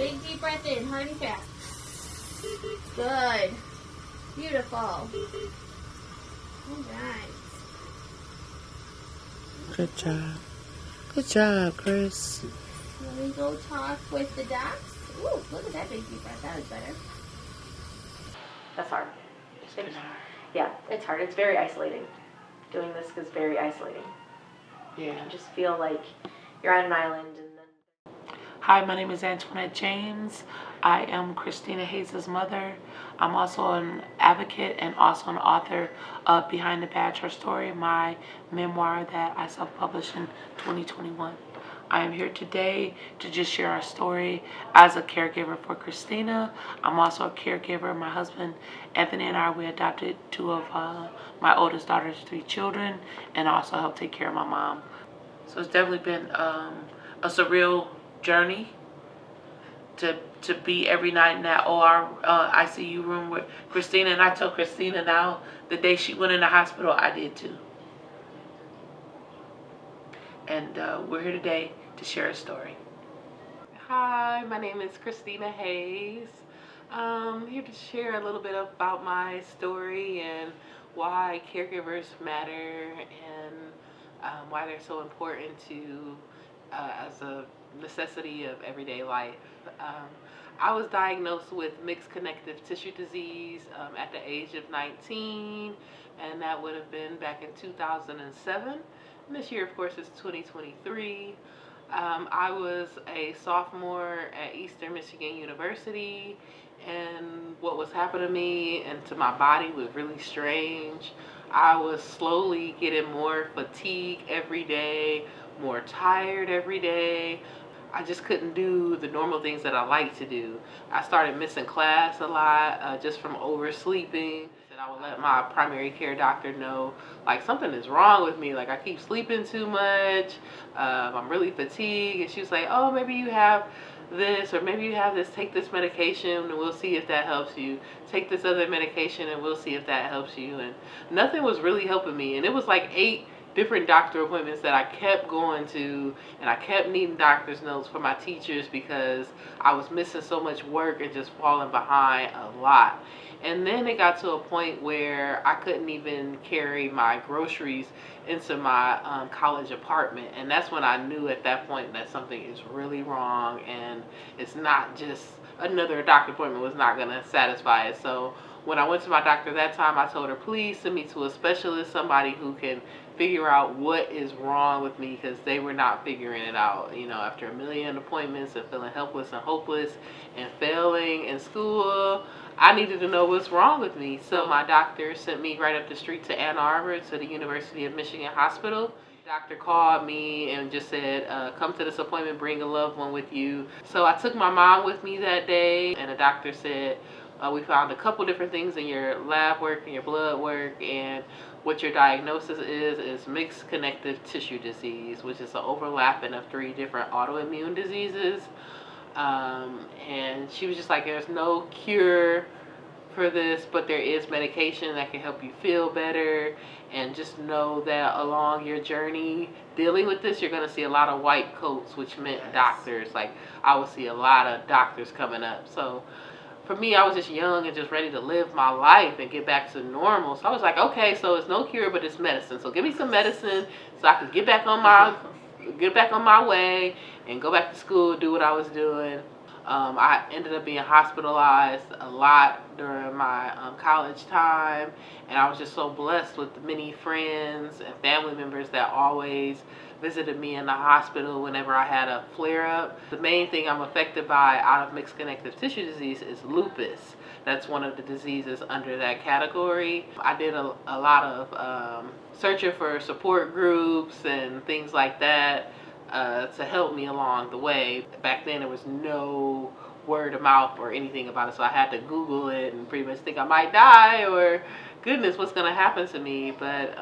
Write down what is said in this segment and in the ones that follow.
Big deep breath in, hard and fast. Good. Beautiful. All right. Good job. Good job, Chris. Let me go talk with the docs. Ooh, look at that big deep breath. That was better. That's hard. Yeah, it's hard. It's very isolating. Doing this is very isolating. Yeah. You just feel like you're on an island and then... Hi, my name is Antoinette James. I am Christina Hayes' mother. I'm also an advocate and also an author of Behind the Badge, Her Story, my memoir that I self-published in 2021. I am here today to just share our story as a caregiver for Christina. I'm also a caregiver. My husband, Anthony, and I, we adopted two of my oldest daughter's 3 children and also helped take care of my mom. So it's definitely been a surreal journey to be every night in that OR ICU room with Christina. And I tell Christina now, the day she went in the hospital, I did too. And we're here today to share a story. Hi, my name is Christina Hayes. I'm here to share a little bit about my story and why caregivers matter and why they're so important to as a necessity of everyday life. I was diagnosed with mixed connective tissue disease at the age of 19, and that would have been back in 2007. And this year, of course, is 2023. I was a sophomore at Eastern Michigan University, and what was happening to me and to my body was really strange. I was slowly getting more fatigue every day, more tired every day. I just couldn't do the normal things that I like to do. I started missing class a lot just from oversleeping. And I would let my primary care doctor know, like, something is wrong with me. Like, I keep sleeping too much. I'm really fatigued. And she was like, oh, maybe you have this, or maybe you have this. Take this medication and we'll see if that helps you. Take this other medication and we'll see if that helps you. And nothing was really helping me. And it was like 8 different doctor appointments that I kept going to, and I kept needing doctor's notes for my teachers because I was missing so much work and just falling behind a lot. And then it got to a point where I couldn't even carry my groceries into my college apartment, and that's when I knew at that point that something is really wrong, and it's not just another doctor appointment was not going to satisfy it. So when I went to my doctor that time, I told her, please send me to a specialist, somebody who can figure out what is wrong with me, because they were not figuring it out. You know, after a million appointments and feeling helpless and hopeless and failing in school, I needed to know what's wrong with me. So my doctor sent me right up the street to Ann Arbor to the University of Michigan Hospital. The doctor called me and just said, come to this appointment, bring a loved one with you. So I took my mom with me that day, and the doctor said, we found a couple different things in your lab work and your blood work, and what your diagnosis is mixed connective tissue disease, which is an overlapping of 3 different autoimmune diseases. And she was just like, there's no cure for this, but there is medication that can help you feel better. And just know that along your journey dealing with this, you're going to see a lot of white coats, which meant doctors. Like, I would see a lot of doctors coming up. So for me, I was just young and just ready to live my life and get back to normal. So I was like, okay, so it's no cure, but it's medicine. So give me some medicine so I can get back on my way and go back to school, do what I was doing. I ended up being hospitalized a lot during my college time, and I was just so blessed with the many friends and family members that always visited me in the hospital whenever I had a flare-up. The main thing I'm affected by out of mixed connective tissue disease is lupus. That's one of the diseases under that category. I did a lot of searching for support groups and things like that to help me along the way. Back then there was no word of mouth or anything about it, so I had to Google it and pretty much think I might die, or goodness, what's going to happen to me. But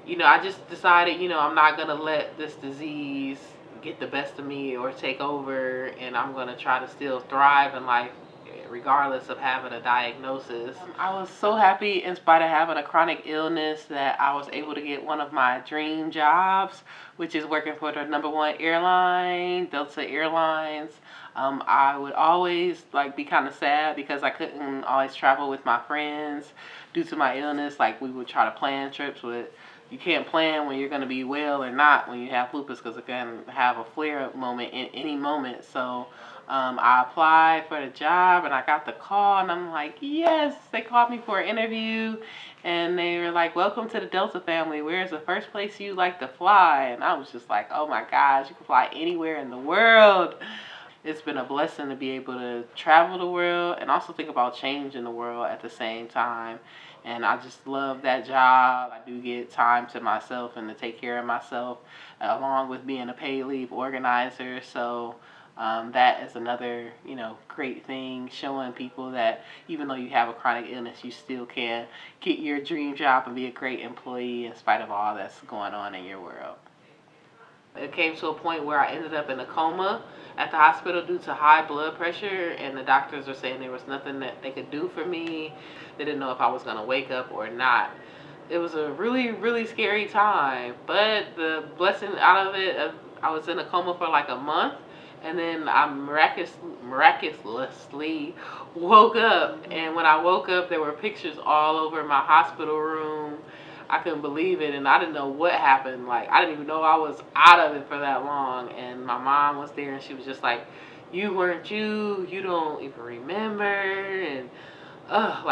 you know, I just decided, you know, I'm not going to let this disease get the best of me or take over, and I'm going to try to still thrive in life regardless of having a diagnosis. I was so happy, in spite of having a chronic illness, that I was able to get one of my dream jobs, which is working for the #1 airline, Delta Airlines. I would always be kind of sad because I couldn't always travel with my friends due to my illness. Like, we would try to plan trips with. You can't plan when you're going to be well or not when you have lupus, because it can have a flare-up moment in any moment. So I applied for the job and I got the call, and I'm like, yes. They called me for an interview and they were like, welcome to the Delta family. Where's the first place you like to fly? And I was just like, oh my gosh, you can fly anywhere in the world. It's been a blessing to be able to travel the world and also think about change in the world at the same time. And I just love that job. I do get time to myself and to take care of myself, along with being a paid leave organizer. So that is another, great thing, showing people that even though you have a chronic illness, you still can get your dream job and be a great employee in spite of all that's going on in your world. It came to a point where I ended up in a coma at the hospital due to high blood pressure, and the doctors were saying there was nothing that they could do for me. They didn't know if I was going to wake up or not. It was a really, really scary time, but the blessing out of it, I was in a coma for like a month, and then I miraculously woke up, and when I woke up, there were pictures all over my hospital room. I couldn't believe it, and I didn't know what happened. Like, I didn't even know I was out of it for that long. And my mom was there, and she was just like, you weren't you don't even remember. And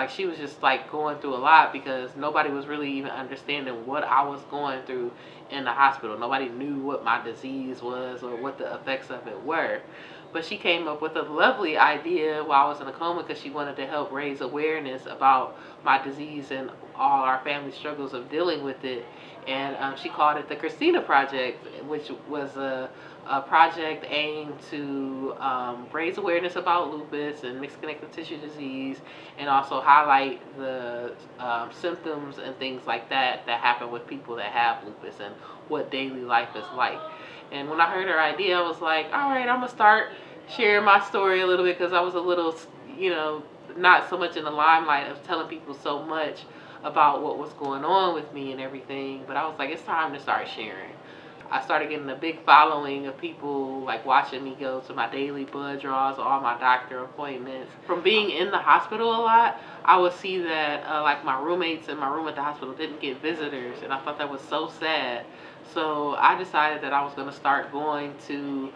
she was just going through a lot, because nobody was really even understanding what I was going through in the hospital. Nobody knew what my disease was or what the effects of it were. But she came up with a lovely idea while I was in a coma, because she wanted to help raise awareness about my disease and all our family struggles of dealing with it. And she called it the Christina Project, which was a project aimed to raise awareness about lupus and mixed connective tissue disease, and also highlight the symptoms and things like that happen with people that have lupus and what daily life is like. And when I heard her idea, I was like, all right, I'm going to start sharing my story a little bit, because I was a little, not so much in the limelight of telling people so much about what was going on with me and everything. But I was like, it's time to start sharing. I started getting a big following of people watching me go to my daily blood draws, all my doctor appointments. From being in the hospital a lot, I would see that my roommates in my room at the hospital didn't get visitors, and I thought that was so sad. So I decided that I was going to start going to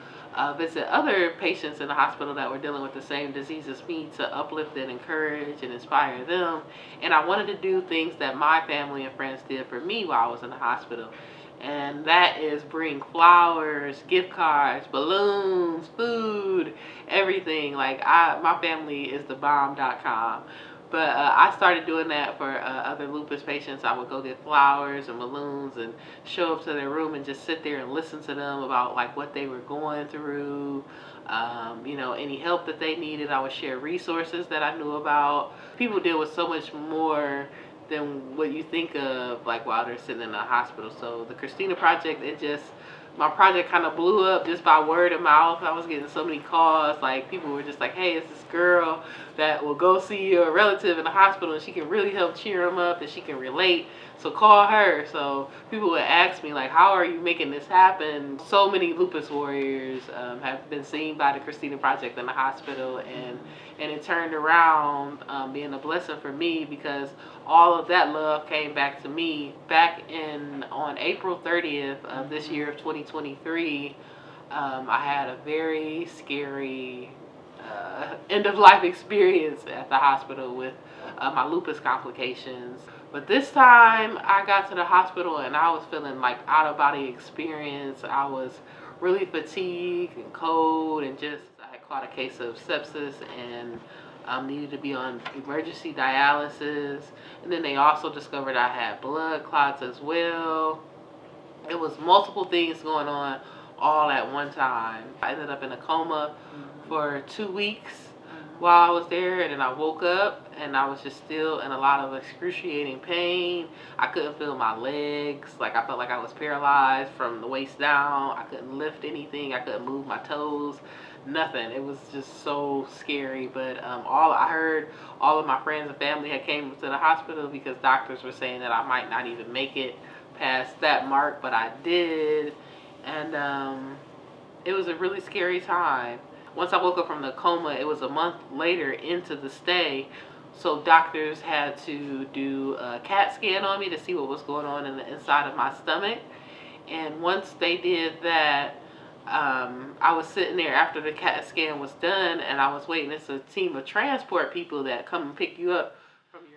visit other patients in the hospital that were dealing with the same disease as me, to uplift and encourage and inspire them. And I wanted to do things that my family and friends did for me while I was in the hospital. And that is bring flowers, gift cards, balloons, food, everything. My family is thebomb.com. But I started doing that for other lupus patients. I would go get flowers and balloons and show up to their room and just sit there and listen to them about what they were going through. Any help that they needed. I would share resources that I knew about. People deal with so much more than what you think of while they're sitting in a hospital. So the Christina Project, my project kind of blew up just by word of mouth. I was getting so many calls. People were just like, hey, it's this girl that will go see your relative in the hospital, and she can really help cheer them up, and she can relate. So call her. So people would ask me, how are you making this happen? So many Lupus Warriors have been seen by the Christina Project in the hospital, and it turned around being a blessing for me, because all of that love came back to me back on April 30th of this year of 2023. I had a very scary end-of-life experience at the hospital with my lupus complications. But this time I got to the hospital and I was feeling out-of-body experience. I was really fatigued and cold, and I had caught a case of sepsis and needed to be on emergency dialysis. And then they also discovered I had blood clots as well. It was multiple things going on all at one time. I ended up in a coma for 2 weeks while I was there, and then I woke up and I was just still in a lot of excruciating pain. I couldn't feel my legs. I felt like I was paralyzed from the waist down. I couldn't lift anything. I couldn't move my toes. nothing. It was just so scary. But I heard all of my friends and family had came to the hospital because doctors were saying that I might not even make it past that mark, but I did. And it was a really scary time. Once I woke up from the coma, it was a month later into the stay. So doctors had to do a CAT scan on me to see what was going on in the inside of my stomach. And once they did that, I was sitting there after the CAT scan was done, and I was waiting. It's a team of transport people that come and pick you up.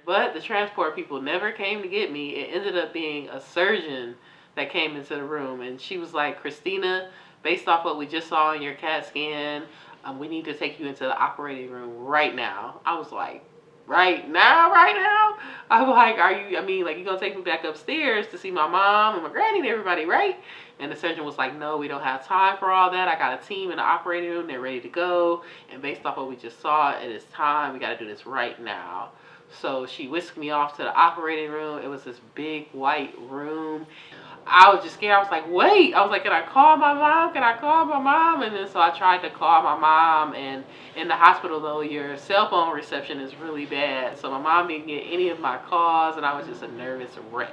But the transport people never came to get me. It ended up being a surgeon that came into the room, and she was like, Christina, based off what we just saw in your CAT scan, we need to take you into the operating room right now. I was like, right now? I'm like, you gonna take me back upstairs to see my mom and my granny and everybody, right? And the surgeon was like, no, we don't have time for all that. I got a team in the operating room. They're ready to go. And based off what we just saw, it is time. We got to do this right now. So she whisked me off to the operating room. It was this big white room. I was just scared. I was like, wait. I was like, can I call my mom? And then so I tried to call my mom. And in the hospital, though, your cell phone reception is really bad. So my mom didn't get any of my calls, and I was just a nervous wreck.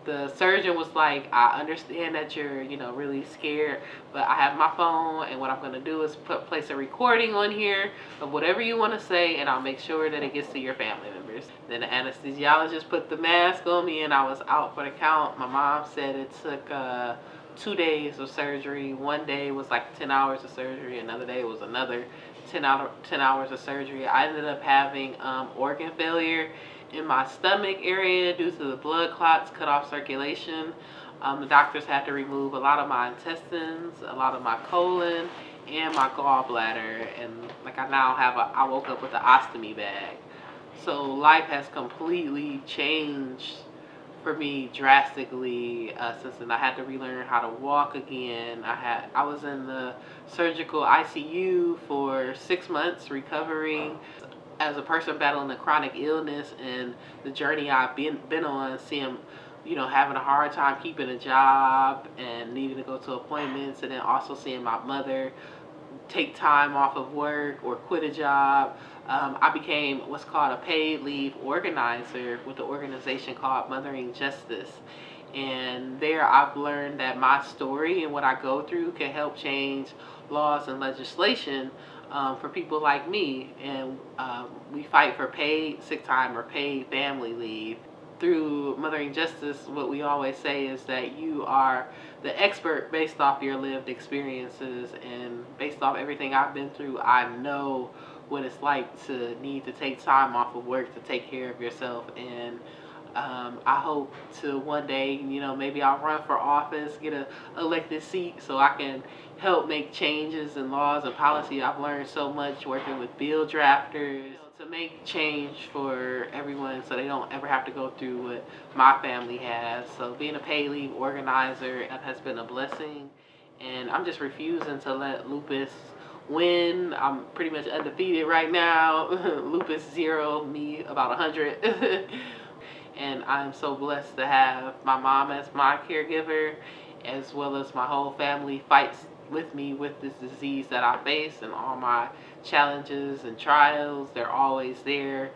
The surgeon was like, I understand that you're, really scared, but I have my phone, and what I'm going to do is place a recording on here of whatever you want to say, and I'll make sure that it gets to your family members. Then the anesthesiologist put the mask on me, and I was out for the count. My mom said it took 2 days of surgery. One day was like 10 hours of surgery. Another day was another 10 hours of surgery. I ended up having organ failure in my stomach area due to the blood clots, cut off circulation. The doctors had to remove a lot of my intestines, a lot of my colon, and my gallbladder. And I woke up with an ostomy bag. So life has completely changed for me drastically since then. I had to relearn how to walk again. I was in the surgical ICU for 6 months recovering. As a person battling a chronic illness and the journey I've been on, seeing, having a hard time keeping a job and needing to go to appointments, and then also seeing my mother take time off of work or quit a job, I became what's called a paid leave organizer with the organization called Mothering Justice. And there I've learned that my story and what I go through can help change laws and legislation for people like me, and we fight for paid sick time or paid family leave. Through Mothering Justice, what we always say is that you are the expert based off your lived experiences, and based off everything I've been through, I know what it's like to need to take time off of work to take care of yourself. And I hope to one day, maybe I'll run for office, get a elected seat so I can help make changes in laws and policy. I've learned so much working with bill drafters to make change for everyone so they don't ever have to go through what my family has. So being a paid leave organizer has been a blessing, and I'm just refusing to let lupus win. I'm pretty much undefeated right now. Lupus 0, me about 100. And I'm so blessed to have my mom as my caregiver, as well as my whole family fights with me with this disease that I face, and all my challenges and trials, they're always there.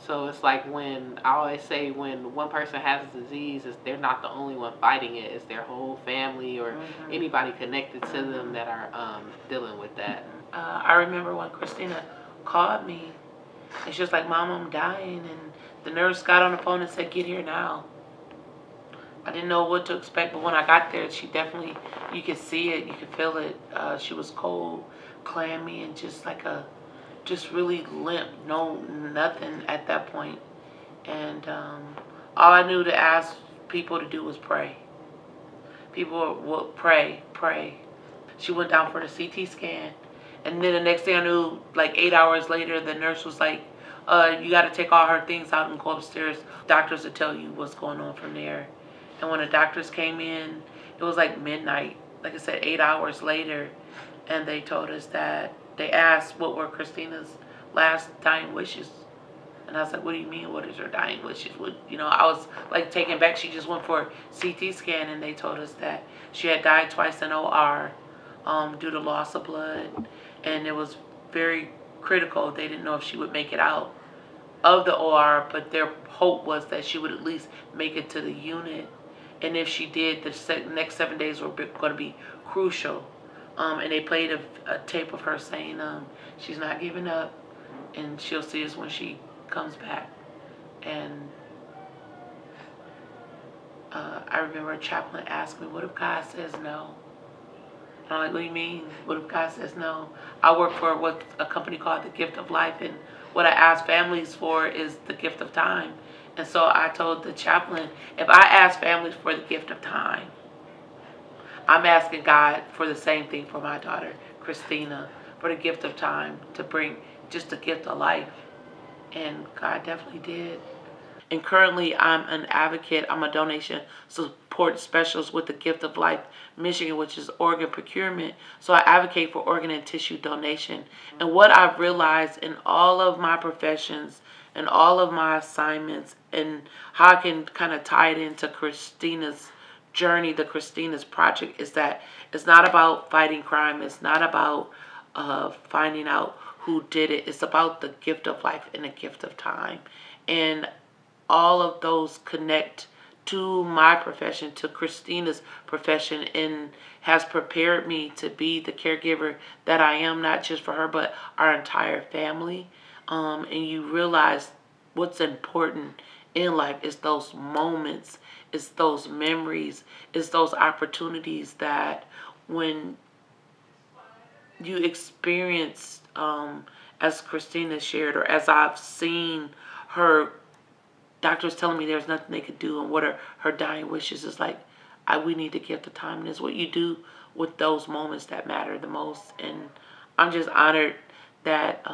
So it's like when I always say, when one person has a disease, they're not the only one fighting it. It's their whole family or anybody connected to them that are dealing with that. I remember when Christina called me, and she was like, Mom, I'm dying, and the nurse got on the phone and said, get here now. I didn't know what to expect, but when I got there, she definitely, you could see it, you could feel it. She was cold, clammy, and just really limp, nothing at that point. And all I knew to ask people to do was pray. People would pray. She went down for the CT scan, and then the next thing I knew, like 8 hours later, the nurse was like, you got to take all her things out and go upstairs. Doctors will tell you what's going on from there. And when the doctors came in, it was like midnight, like I said, 8 hours later, and they told us that they asked what were Christina's last dying wishes. And I was like, what do you mean, what is her dying wishes? I was like taken back. She just went for a CT scan, and they told us that she had died twice in OR, due to loss of blood, and it was very critical. They didn't know if she would make it out of the OR, but their hope was that she would at least make it to the unit. And if she did, the next 7 days were going to be crucial. And they played a tape of her saying she's not giving up, and she'll see us when she comes back. And I remember a chaplain asked me, what if God says no? And I'm like, what do you mean? What if God says no? I work for a company called The Gift of Life, and what I ask families for is the gift of time. And so I told the chaplain, if I ask families for the gift of time, I'm asking God for the same thing for my daughter, Christina, for the gift of time, to bring just the gift of life. And God definitely did. And currently I'm an advocate. I'm a donation support specialist with the Gift of Life Michigan, which is organ procurement. So I advocate for organ and tissue donation. And what I've realized in all of my professions and all of my assignments, and how I can kind of tie it into Christina's journey, the Christina's Project, is that it's not about fighting crime. It's not about finding out who did it. It's about the gift of life and the gift of time. And all of those connect to my profession, to Christina's profession, and has prepared me to be the caregiver that I am, not just for her, but our entire family. And you realize what's important in life is those moments, it's those memories, it's those opportunities that when you experience, as Christina shared, or as I've seen her doctors telling me there's nothing they could do, and what are her dying wishes, is like, we need to give the time. And it's what you do with those moments that matter the most. And I'm just honored that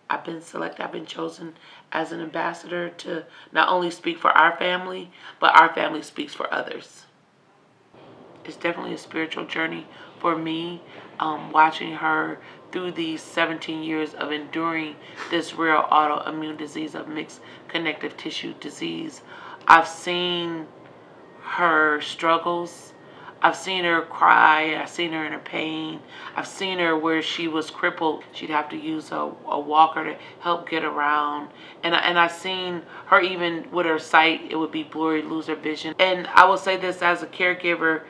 I've been selected, I've been chosen as an ambassador to not only speak for our family, but our family speaks for others. It's definitely a spiritual journey for me, watching her through these 17 years of enduring this rare autoimmune disease of mixed connective tissue disease. I've seen her struggles. I've seen her cry. I've seen her in her pain. I've seen her where she was crippled. She'd have to use a walker to help get around. And I've seen her even with her sight, it would be blurry, lose her vision. And I will say this as a caregiver,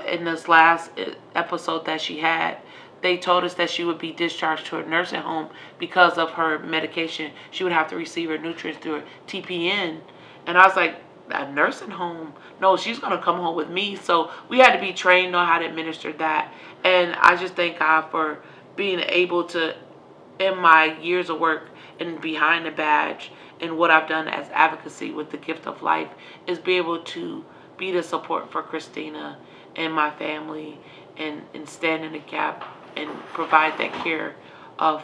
in this last episode that she had, they told us that she would be discharged to a nursing home because of her medication. She would have to receive her nutrients through her TPN. And I was like, a nursing home? No, she's going to come home with me. So we had to be trained on how to administer that. And I just thank God for being able to, in my years of work and behind the badge, and what I've done as advocacy with the Gift of Life, is be able to be the support for Christina and my family, and stand in the gap and provide that care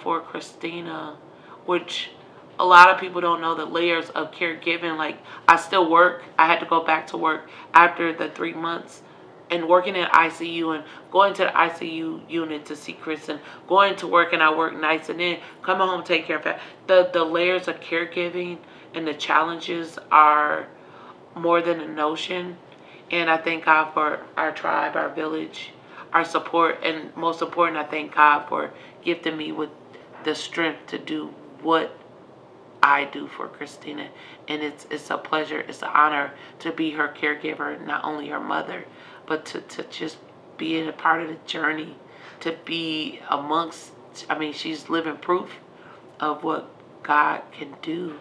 for Christina, which a lot of people don't know the layers of caregiving. Like, I still work. I had to go back to work after the 3 months, and working in ICU and going to the ICU unit to see Chris, and going to work, and I work nights, and then coming home to take care of her. The layers of caregiving and the challenges are more than a notion. And I thank God for our tribe, our village, our support, and most important, I thank God for gifting me with the strength to do what I do for Christina. And it's a pleasure, it's an honor to be her caregiver, not only her mother, but to just be a part of the journey, to be amongst, she's living proof of what God can do.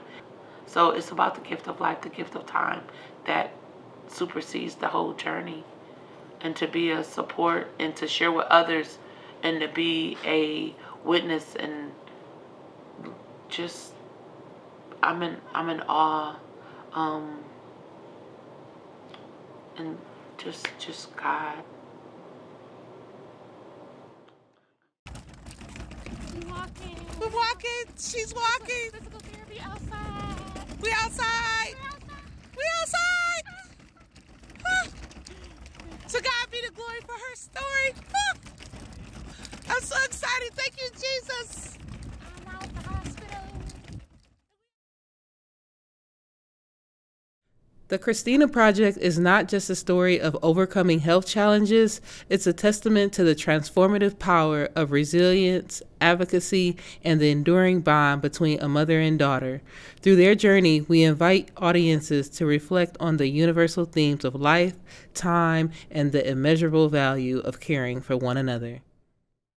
So it's about the gift of life, the gift of time, that supersedes the whole journey. And to be a support, and to share with others, and to be a witness, and just I'm in awe, and just God. We're walking. She's walking. Physical therapy outside. We outside. We outside. Ah. To God be the glory for her story. Ah. I'm so excited. Thank you, Jesus. I'm out the hospital. The Christina Project is not just a story of overcoming health challenges, it's a testament to the transformative power of resilience, advocacy, and the enduring bond between a mother and daughter. Through their journey, we invite audiences to reflect on the universal themes of life, time, and the immeasurable value of caring for one another.